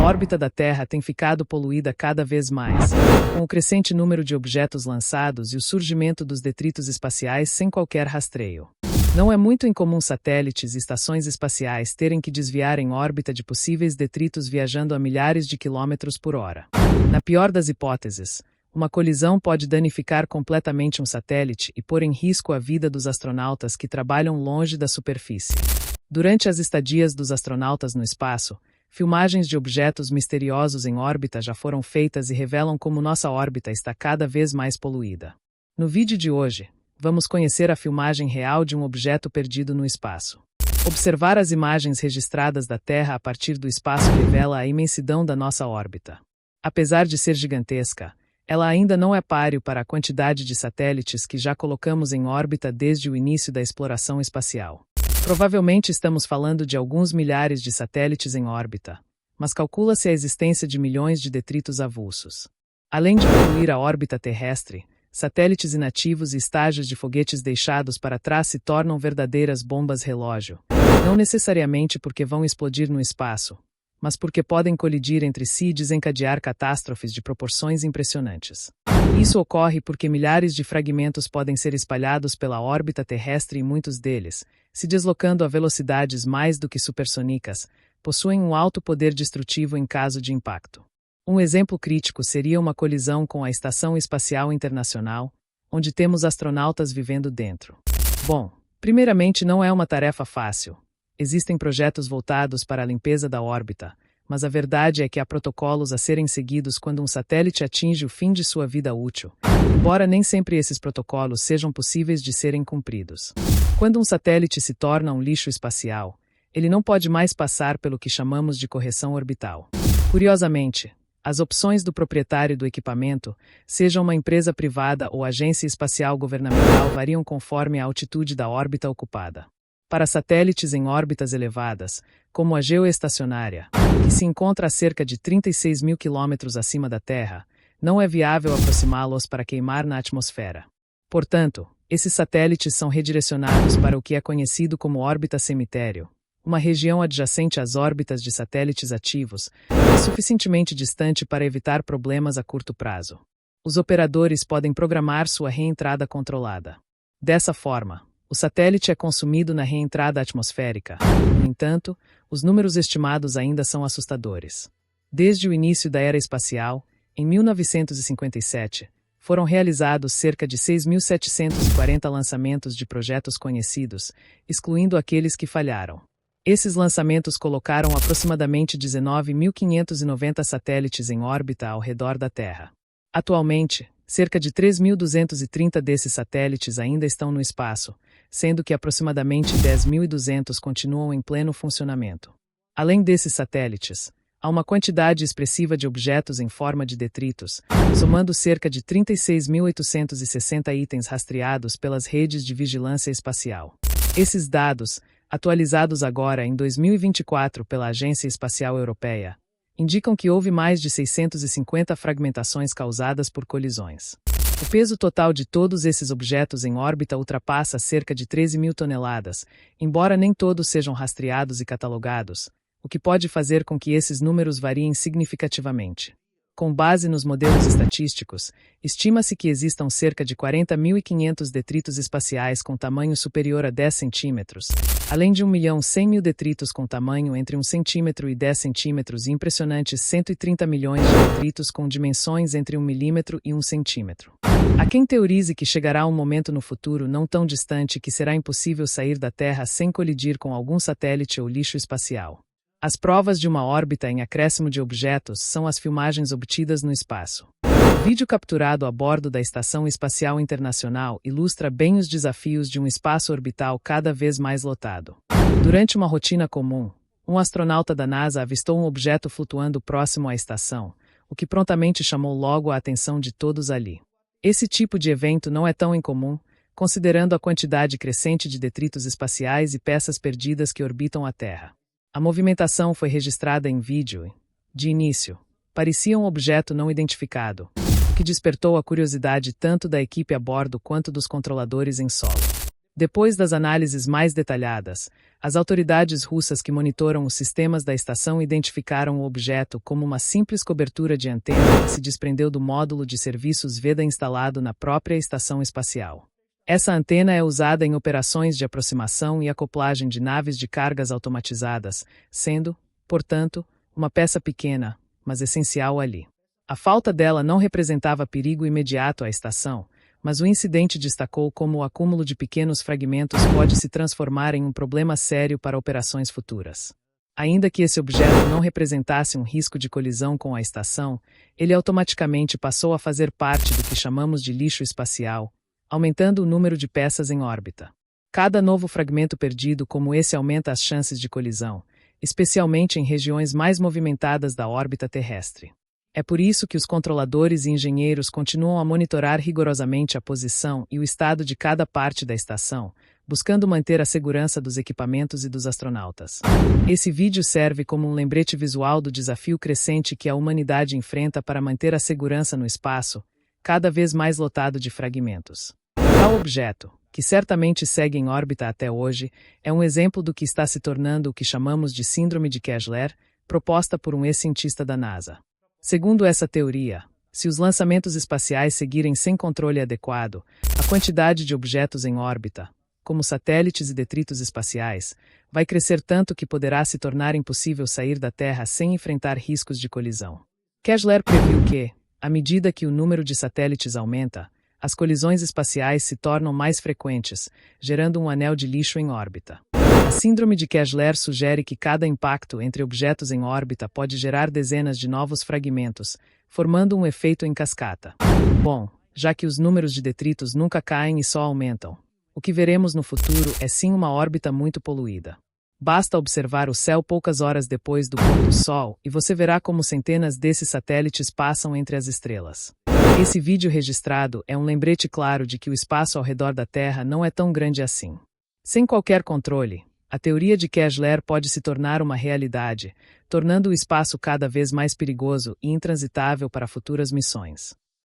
órbita da Terra tem ficado poluída cada vez mais, com o crescente número de objetos lançados e o surgimento dos detritos espaciais sem qualquer rastreio. Não é muito incomum satélites e estações espaciais terem que desviar em órbita de possíveis detritos viajando a milhares de quilômetros por hora. Na pior das hipóteses, uma colisão pode danificar completamente um satélite e pôr em risco a vida dos astronautas que trabalham longe da superfície. Durante as estadias dos astronautas no espaço, filmagens de objetos misteriosos em órbita já foram feitas e revelam como nossa órbita está cada vez mais poluída. No vídeo de hoje, vamos conhecer a filmagem real de um objeto perdido no espaço. Observar as imagens registradas da Terra a partir do espaço revela a imensidão da nossa órbita. Apesar de ser gigantesca, ela ainda não é páreo para a quantidade de satélites que já colocamos em órbita desde o início da exploração espacial. Provavelmente estamos falando de alguns milhares de satélites em órbita, mas calcula-se a existência de milhões de detritos avulsos. Além de poluir a órbita terrestre, satélites inativos e estágios de foguetes deixados para trás se tornam verdadeiras bombas relógio, não necessariamente porque vão explodir no espaço, mas porque podem colidir entre si e desencadear catástrofes de proporções impressionantes. Isso ocorre porque milhares de fragmentos podem ser espalhados pela órbita terrestre e muitos deles, se deslocando a velocidades mais do que supersônicas, possuem um alto poder destrutivo em caso de impacto. Um exemplo crítico seria uma colisão com a Estação Espacial Internacional, onde temos astronautas vivendo dentro. Bom, primeiramente não é uma tarefa fácil. Existem projetos voltados para a limpeza da órbita, mas a verdade é que há protocolos a serem seguidos quando um satélite atinge o fim de sua vida útil, embora nem sempre esses protocolos sejam possíveis de serem cumpridos. Quando um satélite se torna um lixo espacial, ele não pode mais passar pelo que chamamos de correção orbital. Curiosamente, as opções do proprietário do equipamento, seja uma empresa privada ou agência espacial governamental, variam conforme a altitude da órbita ocupada. Para satélites em órbitas elevadas, como a geoestacionária, que se encontra a cerca de 36 mil quilômetros acima da Terra, não é viável aproximá-los para queimar na atmosfera. Portanto, esses satélites são redirecionados para o que é conhecido como órbita cemitério, uma região adjacente às órbitas de satélites ativos, é suficientemente distante para evitar problemas a curto prazo. Os operadores podem programar sua reentrada controlada. Dessa forma, o satélite é consumido na reentrada atmosférica. No entanto, os números estimados ainda são assustadores. Desde o início da era espacial, em 1957, foram realizados cerca de 6.740 lançamentos de projetos conhecidos, excluindo aqueles que falharam. Esses lançamentos colocaram aproximadamente 19.590 satélites em órbita ao redor da Terra. Atualmente, cerca de 3.230 desses satélites ainda estão no espaço, sendo que aproximadamente 10.200 continuam em pleno funcionamento. Além desses satélites, há uma quantidade expressiva de objetos em forma de detritos, somando cerca de 36.860 itens rastreados pelas redes de vigilância espacial. Esses dados, atualizados agora em 2024 pela Agência Espacial Europeia, indicam que houve mais de 650 fragmentações causadas por colisões. O peso total de todos esses objetos em órbita ultrapassa cerca de 13 mil toneladas, embora nem todos sejam rastreados e catalogados, o que pode fazer com que esses números variem significativamente. Com base nos modelos estatísticos, estima-se que existam cerca de 40.500 detritos espaciais com tamanho superior a 10 centímetros, além de 1.100.000 detritos com tamanho entre 1 centímetro e 10 centímetros e impressionantes 130 milhões de detritos com dimensões entre 1 milímetro e 1 centímetro. Há quem teorize que chegará um momento no futuro não tão distante que será impossível sair da Terra sem colidir com algum satélite ou lixo espacial. As provas de uma órbita em acréscimo de objetos são as filmagens obtidas no espaço. O vídeo capturado a bordo da Estação Espacial Internacional ilustra bem os desafios de um espaço orbital cada vez mais lotado. Durante uma rotina comum, um astronauta da NASA avistou um objeto flutuando próximo à estação, o que prontamente chamou logo a atenção de todos ali. Esse tipo de evento não é tão incomum, considerando a quantidade crescente de detritos espaciais e peças perdidas que orbitam a Terra. A movimentação foi registrada em vídeo e, de início, parecia um objeto não identificado, o que despertou a curiosidade tanto da equipe a bordo quanto dos controladores em solo. Depois das análises mais detalhadas, as autoridades russas que monitoram os sistemas da estação identificaram o objeto como uma simples cobertura de antena que se desprendeu do módulo de serviços Veda instalado na própria estação espacial. Essa antena é usada em operações de aproximação e acoplagem de naves de cargas automatizadas, sendo, portanto, uma peça pequena, mas essencial ali. A falta dela não representava perigo imediato à estação, mas o incidente destacou como o acúmulo de pequenos fragmentos pode se transformar em um problema sério para operações futuras. Ainda que esse objeto não representasse um risco de colisão com a estação, ele automaticamente passou a fazer parte do que chamamos de lixo espacial, aumentando o número de peças em órbita. Cada novo fragmento perdido como esse aumenta as chances de colisão, especialmente em regiões mais movimentadas da órbita terrestre. É por isso que os controladores e engenheiros continuam a monitorar rigorosamente a posição e o estado de cada parte da estação, buscando manter a segurança dos equipamentos e dos astronautas. Esse vídeo serve como um lembrete visual do desafio crescente que a humanidade enfrenta para manter a segurança no espaço, cada vez mais lotado de fragmentos. Tal objeto, que certamente segue em órbita até hoje, é um exemplo do que está se tornando o que chamamos de Síndrome de Kessler, proposta por um ex-cientista da NASA. Segundo essa teoria, se os lançamentos espaciais seguirem sem controle adequado, a quantidade de objetos em órbita, como satélites e detritos espaciais, vai crescer tanto que poderá se tornar impossível sair da Terra sem enfrentar riscos de colisão. Kessler previu que, à medida que o número de satélites aumenta, as colisões espaciais se tornam mais frequentes, gerando um anel de lixo em órbita. A síndrome de Kessler sugere que cada impacto entre objetos em órbita pode gerar dezenas de novos fragmentos, formando um efeito em cascata. Bom, já que os números de detritos nunca caem e só aumentam, o que veremos no futuro é sim uma órbita muito poluída. Basta observar o céu poucas horas depois do pôr do Sol e você verá como centenas desses satélites passam entre as estrelas. Esse vídeo registrado é um lembrete claro de que o espaço ao redor da Terra não é tão grande assim. Sem qualquer controle, a teoria de Kessler pode se tornar uma realidade, tornando o espaço cada vez mais perigoso e intransitável para futuras missões.